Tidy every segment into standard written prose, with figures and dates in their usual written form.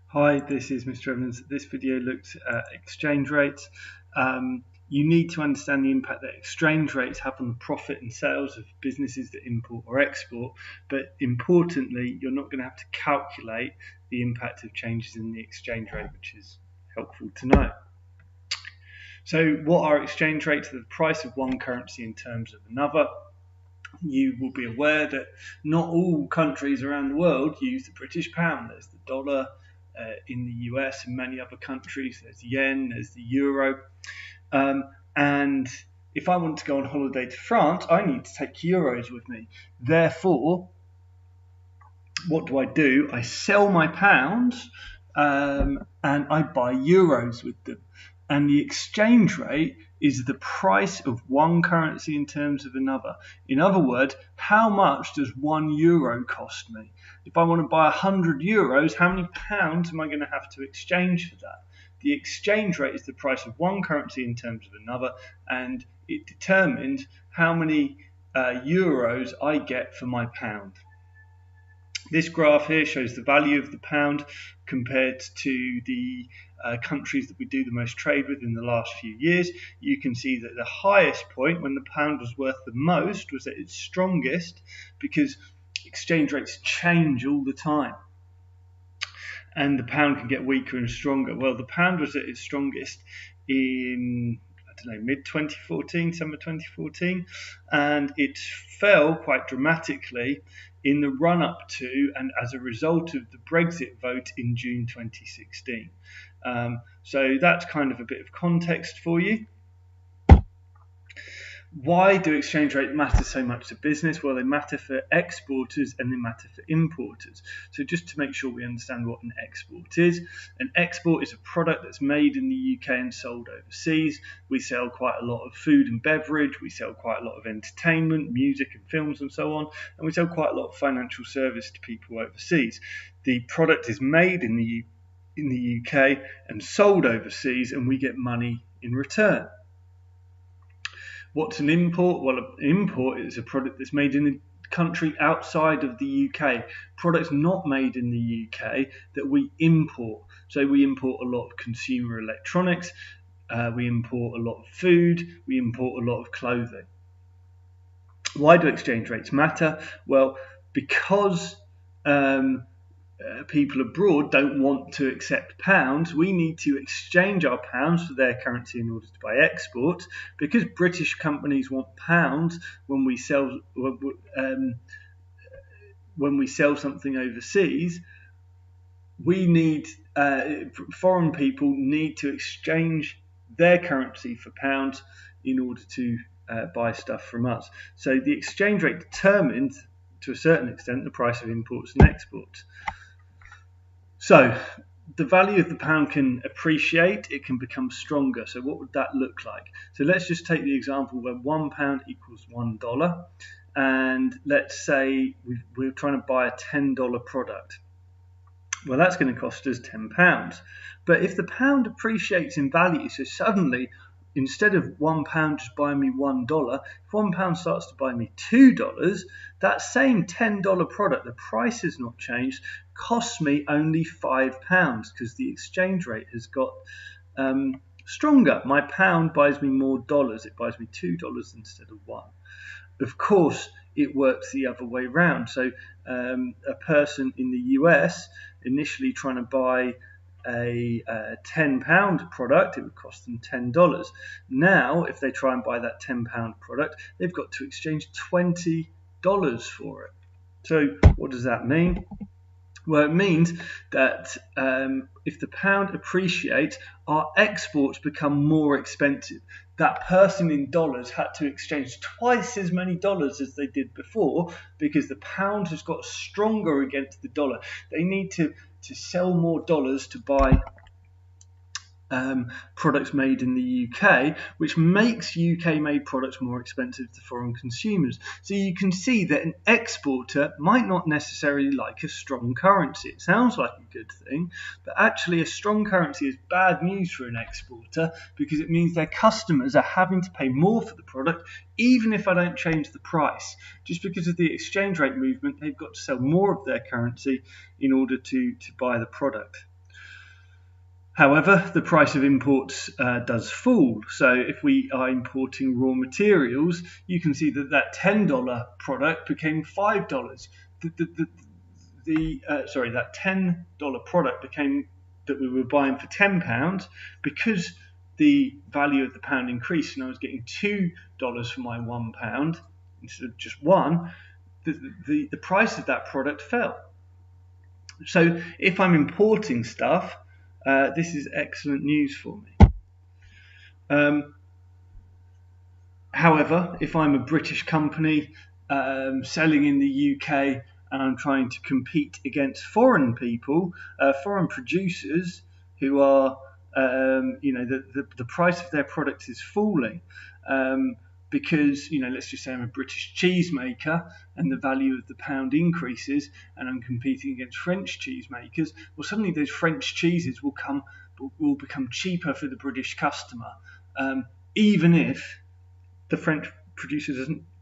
Hi, this is Mr. Evans. This video looks at exchange rates. You need to understand the impact that exchange rates have on the profit and sales of businesses that import or export, but importantly, you're not going to have to calculate the impact of changes in the exchange rate, which is helpful to know. So what are exchange rates? They're the price of one currency in terms of another. You will be aware that not all countries around the world use the British pound. There's the dollar in the US and many other countries. There's yen, there's the euro. And if I want to go on holiday to France, I need to take euros with me. Therefore, what do? I sell my pounds and I buy euros with them. And the exchange rate is the price of one currency in terms of another. In other words, how much does €1 cost me? If I want to buy 100 euros, how many pounds am I going to have to exchange for that? The exchange rate is the price of one currency in terms of another, and it determines how many euros I get for my pound. This graph here shows the value of the pound compared to the countries that we do the most trade with in the last few years. You can see that the highest point when the pound was worth the most was at its strongest, because exchange rates change all the time and the pound can get weaker and stronger. Well, the pound was at its strongest in mid-2014, summer 2014, and it fell quite dramatically in the run-up to and as a result of the Brexit vote in June 2016. So that's kind of a bit of context for you. Why do exchange rates matter so much to business? Well, they matter for exporters and they matter for importers. So just to make sure we understand what an export is. An export is a product that's made in the UK and sold overseas. We sell quite a lot of food and beverage. We sell quite a lot of entertainment, music and films and so on. And we sell quite a lot of financial service to people overseas. The product is made in the UK and sold overseas, and we get money in return. What's an import? Well, an import is a product that's made in a country outside of the UK. Products not made in the UK that we import. So we import a lot of consumer electronics, we import a lot of food, we import a lot of clothing. Why do exchange rates matter? Well, because people abroad don't want to accept pounds, we need to exchange our pounds for their currency in order to buy exports. Because British companies want pounds when we sell something overseas, we need foreign people need to exchange their currency for pounds in order to buy stuff from us. So the exchange rate determines, to a certain extent, the price of imports and exports. So the value of the pound can appreciate, it can become stronger. So what would that look like? So let's just take the example where £1 equals $1. And let's say we're trying to buy a $10 product. Well, that's going to cost us £10. But if the pound appreciates in value, so suddenly, instead of £1 just buying me $1, if £1 starts to buy me $2, that same $10 product, the price has not changed, costs me only £5 because the exchange rate has got stronger. My pound buys me more dollars. It buys me $2 instead of $1. Of course, it works the other way around. So a person in the US initially trying to buy a £10 product, it would cost them $10. Now, if they try and buy that £10 product, they've got to exchange $20 for it. So what does that mean? Well, it means that if the pound appreciates, our exports become more expensive. That person in dollars had to exchange twice as many dollars as they did before because the pound has got stronger against the dollar. They need to sell more dollars to buy products made in the UK, which makes UK-made products more expensive to foreign consumers. So you can see that an exporter might not necessarily like a strong currency. It sounds like a good thing, but actually a strong currency is bad news for an exporter because it means their customers are having to pay more for the product even if I don't change the price. Just because of the exchange rate movement, they've got to sell more of their currency in order to buy the product. However, the price of imports does fall. So if we are importing raw materials, you can see that that $10 product became $5. That $10 product became that we were buying for £10 because the value of the pound increased and I was getting $2 for my £1 instead of just one. The price of that product fell. So if I'm importing stuff, this is excellent news for me. However, if I'm a British company selling in the UK and I'm trying to compete against foreign people, foreign producers who are, the price of their products is falling. Because, let's just say I'm a British cheesemaker and the value of the pound increases and I'm competing against French cheesemakers, well, suddenly those French cheeses will become cheaper for the British customer, even if the French producer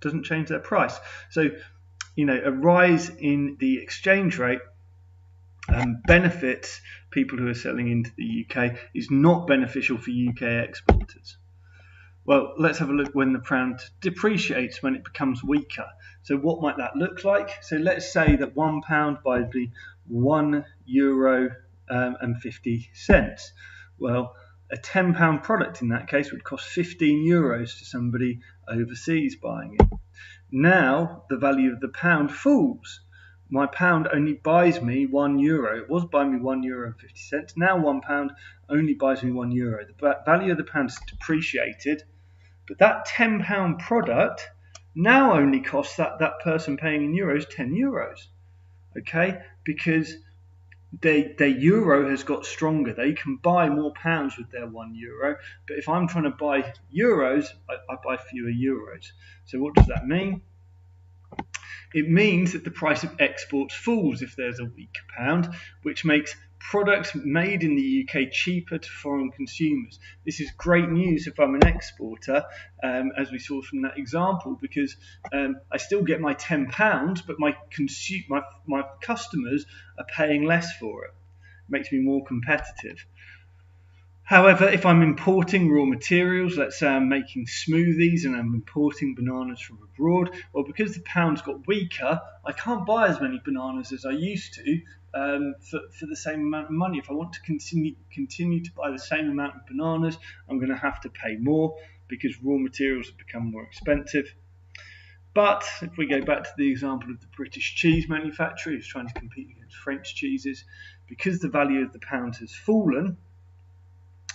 doesn't change their price. So, a rise in the exchange rate benefits people who are selling into the UK, is not beneficial for UK exporters. Well, let's have a look when the pound depreciates, when it becomes weaker. So what might that look like? So let's say that £1 buys me €1.50. Well, a £10 product in that case would cost €15 to somebody overseas buying it. Now the value of the pound falls. My pound only buys me €1. It was buying me €1.50. Now £1 only buys me €1. The value of the pound is depreciated. But that £10 product now only costs that person paying in euros €10. Okay? Because their euro has got stronger. They can buy more pounds with their €1. But if I'm trying to buy euros, I buy fewer euros. So what does that mean? It means that the price of exports falls if there's a weak pound, which makes products made in the UK cheaper to foreign consumers. This is great news if I'm an exporter, as we saw from that example, because I still get my £10, but my customers are paying less for it. It makes me more competitive. However, if I'm importing raw materials, let's say I'm making smoothies and I'm importing bananas from abroad, well, because the pound's got weaker, I can't buy as many bananas as I used to for the same amount of money. If I want to continue to buy the same amount of bananas, I'm going to have to pay more because raw materials have become more expensive. But if we go back to the example of the British cheese manufacturer who's trying to compete against French cheeses, because the value of the pound has fallen,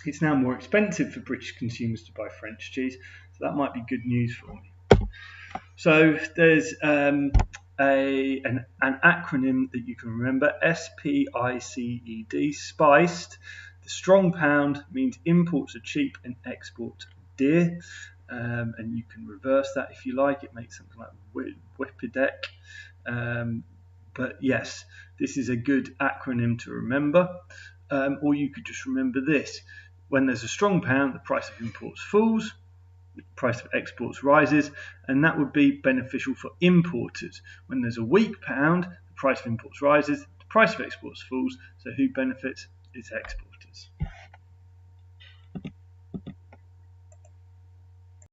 it's now more expensive for British consumers to buy French cheese, so that might be good news for me. So there's an acronym that you can remember, SPICED, spiced. The strong pound means imports are cheap and exports are dear, and you can reverse that if you like. It makes something like WIPIDEC. But yes, this is a good acronym to remember. Or you could just remember this. When there's a strong pound, the price of imports falls, the price of exports rises, and that would be beneficial for importers. When there's a weak pound, the price of imports rises, the price of exports falls, so who benefits? It's exporters.